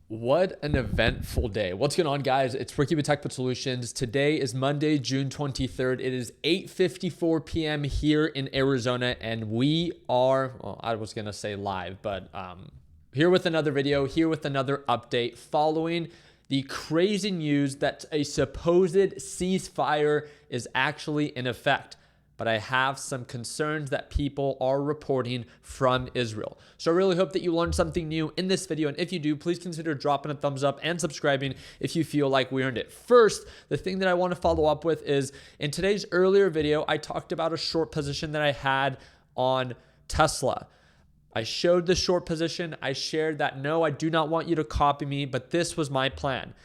What an eventful day. What's going on, guys? It's Ricky with TechBit Solutions. Today is Monday, June 23rd. It is 8:54 p.m. here in Arizona, and we are, well, I was going to say live, but here with another video, here with another update following the crazy news that a supposed ceasefire is actually in effect. But I have some concerns that people are reporting from Israel. So I really hope that you learned something new in this video. And if you do, please consider dropping a thumbs up and subscribing if you feel like we earned it. First, the thing that I want to follow up with is in today's earlier video, I talked about a short position that I had on Tesla. I showed the short position. I shared that, no, I do not want you to copy me, but this was my plan.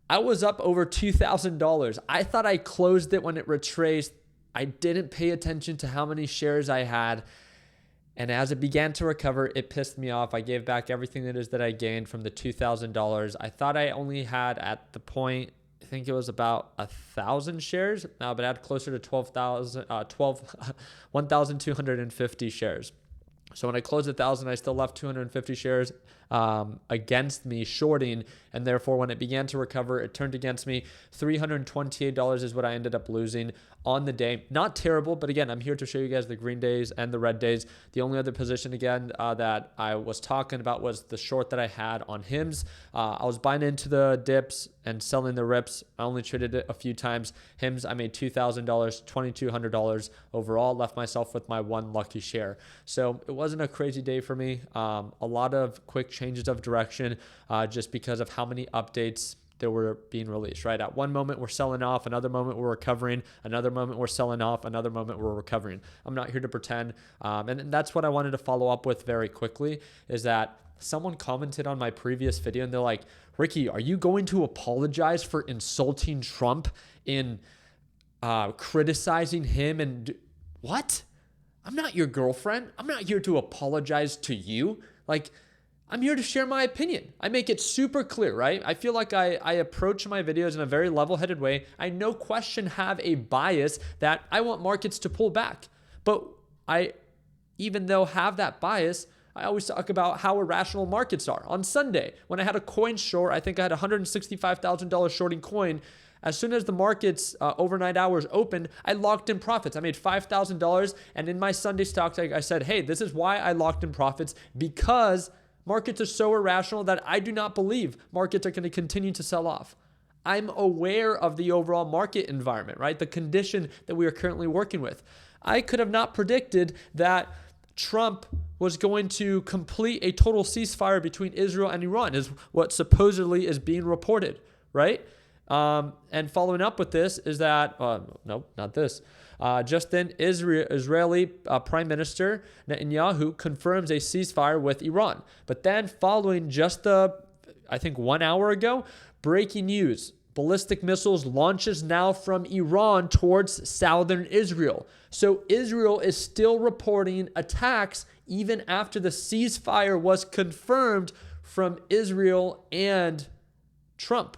I was up over $2,000. I thought I closed it when it retraced. I didn't pay attention to how many shares I had. And as it began to recover, it pissed me off. I gave back everything it is that I gained from the $2,000. I thought I only had at the point, I think it was about 1,000 shares, but I had closer to 1,250 shares. So when I closed 1,000, I still left 250 shares against me shorting. And therefore, when it began to recover, it turned against me. $328 is what I ended up losing on the day. Not terrible, but again, I'm here to show you guys the green days and the red days. The only other position, again, that I was talking about was the short that I had on HIMS. I was buying into the dips and selling the rips. I only traded it a few times. HIMS, I made $2,000, $2,200 overall, left myself with my one lucky share. So it wasn't a crazy day for me. A lot of quick changes of direction just because of how many updates that were being released, right? At one moment, we're selling off. Another moment, we're recovering. Another moment, we're selling off. Another moment, we're recovering. I'm not here to pretend. And that's what I wanted to follow up with very quickly is that someone commented on my previous video and they're like, Ricky, are you going to apologize for insulting Trump in criticizing him? And what? I'm not your girlfriend. I'm not here to apologize to you. Like, I'm here to share my opinion. I make it super clear, right? I feel like I approach my videos in a very level-headed way. I no question have a bias that I want markets to pull back. But I, even though have that bias, I always talk about how irrational markets are. On Sunday, when I had a coin short, I think I had $165,000 shorting coin. As soon as the market's overnight hours opened, I locked in profits. I made $5,000. And in my Sunday stocks, I said, hey, this is why I locked in profits, because markets are so irrational that I do not believe markets are going to continue to sell off. I'm aware of the overall market environment, right? The condition that we are currently working with. I could have not predicted that Trump was going to complete a total ceasefire between Israel and Iran, is what supposedly is being reported, right? And following up with this is that, no, not this. Just then, Israeli Prime Minister Netanyahu confirms a ceasefire with Iran. But then following just I think 1 hour ago, breaking news. Ballistic missiles launches now from Iran towards southern Israel. So Israel is still reporting attacks even after the ceasefire was confirmed from Israel and Trump.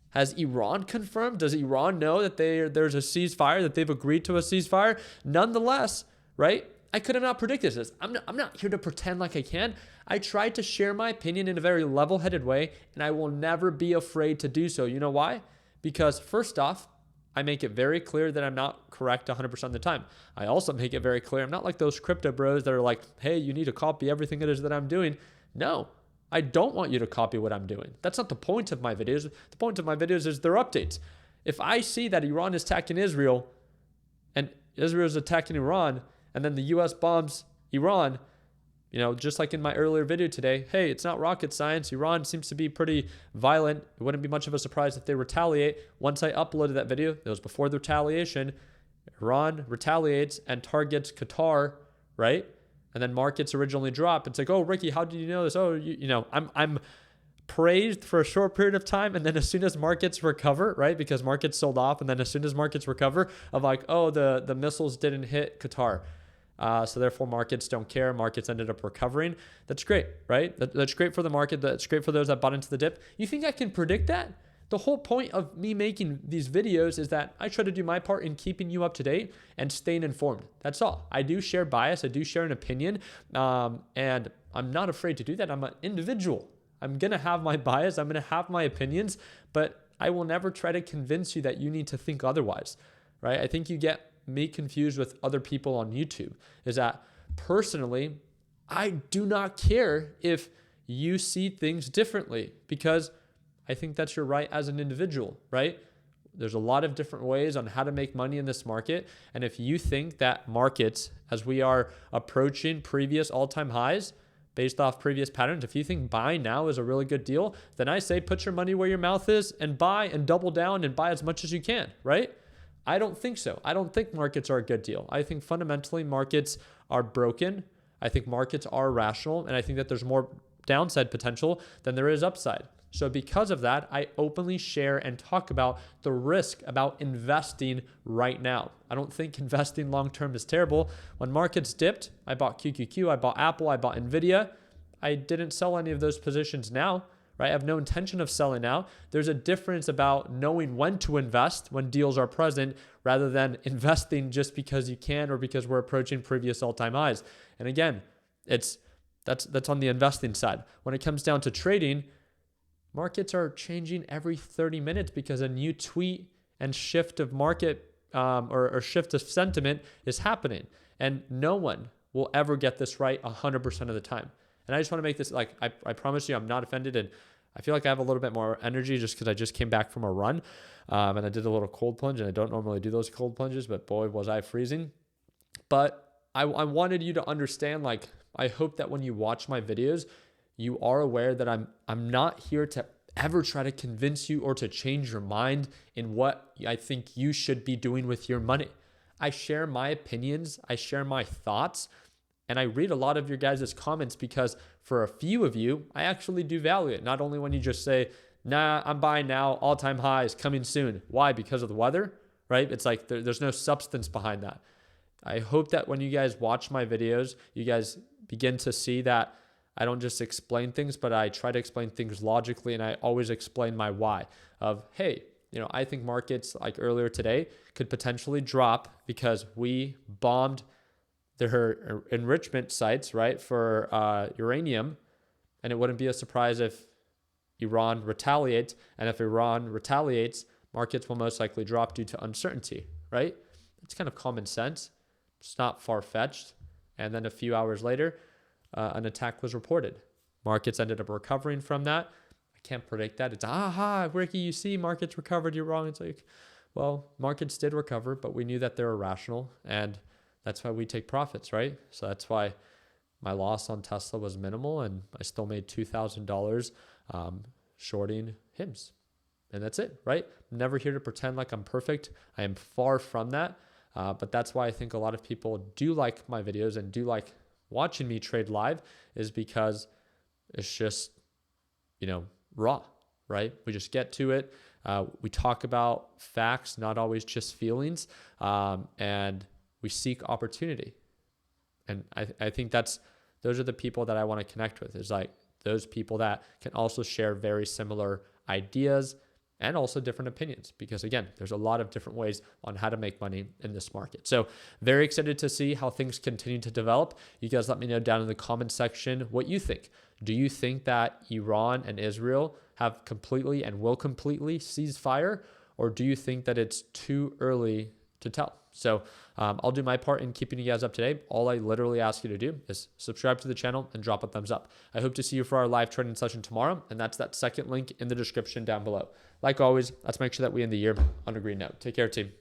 Has Iran confirmed? Does Iran know that there's a ceasefire, that they've agreed to a ceasefire? Nonetheless, right? I could have not predicted this. I'm not here to pretend like I can. I tried to share my opinion in a very level-headed way, and I will never be afraid to do so. You know why? Because first off, I make it very clear that I'm not correct 100% of the time. I also make it very clear I'm not like those crypto bros that are like, hey, you need to copy everything it is that I'm doing. No. I don't want you to copy what I'm doing. That's not the point of my videos. The point of my videos is their updates. If I see that Iran is attacking Israel and Israel is attacking Iran and then the US bombs Iran, just like in my earlier video today, hey, it's not rocket science. Iran seems to be pretty violent. It wouldn't be much of a surprise if they retaliate. Once I uploaded that video, it was before the retaliation. Iran retaliates and targets Qatar, right? And then markets originally drop. It's like, oh, Ricky, how did you know this? Oh, I'm praised for a short period of time. And then as soon as markets recover, right? Because markets sold off. And then as soon as markets recover, of like, oh, the missiles didn't hit Qatar. So therefore markets don't care. Markets ended up recovering. That's great, right? That's great for the market. That's great for those that bought into the dip. You think I can predict that? The whole point of me making these videos is that I try to do my part in keeping you up to date and staying informed. That's all. I do share bias. I do share an opinion. And I'm not afraid to do that. I'm an individual. I'm going to have my bias. I'm going to have my opinions, but I will never try to convince you that you need to think otherwise, right? I think you get me confused with other people on YouTube is that personally, I do not care if you see things differently because I think that's your right as an individual, right? There's a lot of different ways on how to make money in this market. And if you think that markets, as we are approaching previous all-time highs based off previous patterns, if you think buy now is a really good deal, then I say put your money where your mouth is and buy and double down and buy as much as you can, right? I don't think so. I don't think markets are a good deal. I think fundamentally markets are broken. I think markets are rational. And I think that there's more downside potential than there is upside. So because of that, I openly share and talk about the risk about investing right now. I don't think investing long-term is terrible. When markets dipped, I bought QQQ, I bought Apple, I bought Nvidia. I didn't sell any of those positions now, right? I have no intention of selling now. There's a difference about knowing when to invest when deals are present rather than investing just because you can or because we're approaching previous all-time highs. And again, that's on the investing side. When it comes down to trading, markets are changing every 30 minutes because a new tweet and shift of market or shift of sentiment is happening. And no one will ever get this right 100% of the time. And I just want to make this, like, I promise you I'm not offended. And I feel like I have a little bit more energy just because I just came back from a run and I did a little cold plunge. And I don't normally do those cold plunges, but boy, was I freezing. But I wanted you to understand, like, I hope that when you watch my videos, you are aware that I'm not here to ever try to convince you or to change your mind in what I think you should be doing with your money. I share my opinions, I share my thoughts, and I read a lot of your guys' comments because for a few of you, I actually do value it. Not only when you just say, nah, I'm buying now, all-time highs coming soon. Why? Because of the weather, right? It's like there's no substance behind that. I hope that when you guys watch my videos, you guys begin to see that I don't just explain things, but I try to explain things logically, and I always explain my why of, hey, I think markets like earlier today could potentially drop because we bombed their enrichment sites, right, for uranium, and it wouldn't be a surprise if Iran retaliates, and if Iran retaliates, markets will most likely drop due to uncertainty, right? It's kind of common sense. It's not far-fetched. And then a few hours later, an attack was reported. Markets ended up recovering from that. I can't predict that. It's, Ricky, you see markets recovered, you're wrong. It's like, well, markets did recover, but we knew that they were rational, and that's why we take profits, right? So that's why my loss on Tesla was minimal, and I still made $2,000 shorting HIMS. And that's it, right? I'm never here to pretend like I'm perfect. I am far from that. But that's why I think a lot of people do like my videos and do like watching me trade live, is because it's just, raw, right? We just get to it. We talk about facts, not always just feelings. And we seek opportunity. And I think those are the people that I want to connect with, is like those people that can also share very similar ideas and also different opinions, because again, there's a lot of different ways on how to make money in this market. So very excited to see how things continue to develop. You guys let me know down in the comment section what you think. Do you think that Iran and Israel have completely and will completely cease fire? Or do you think that it's too early to tell? So I'll do my part in keeping you guys up to date. All I literally ask you to do is subscribe to the channel and drop a thumbs up. I hope to see you for our live trading session tomorrow, and that's that second link in the description down below. Like always, let's make sure that we end the year on a green note. Take care, team.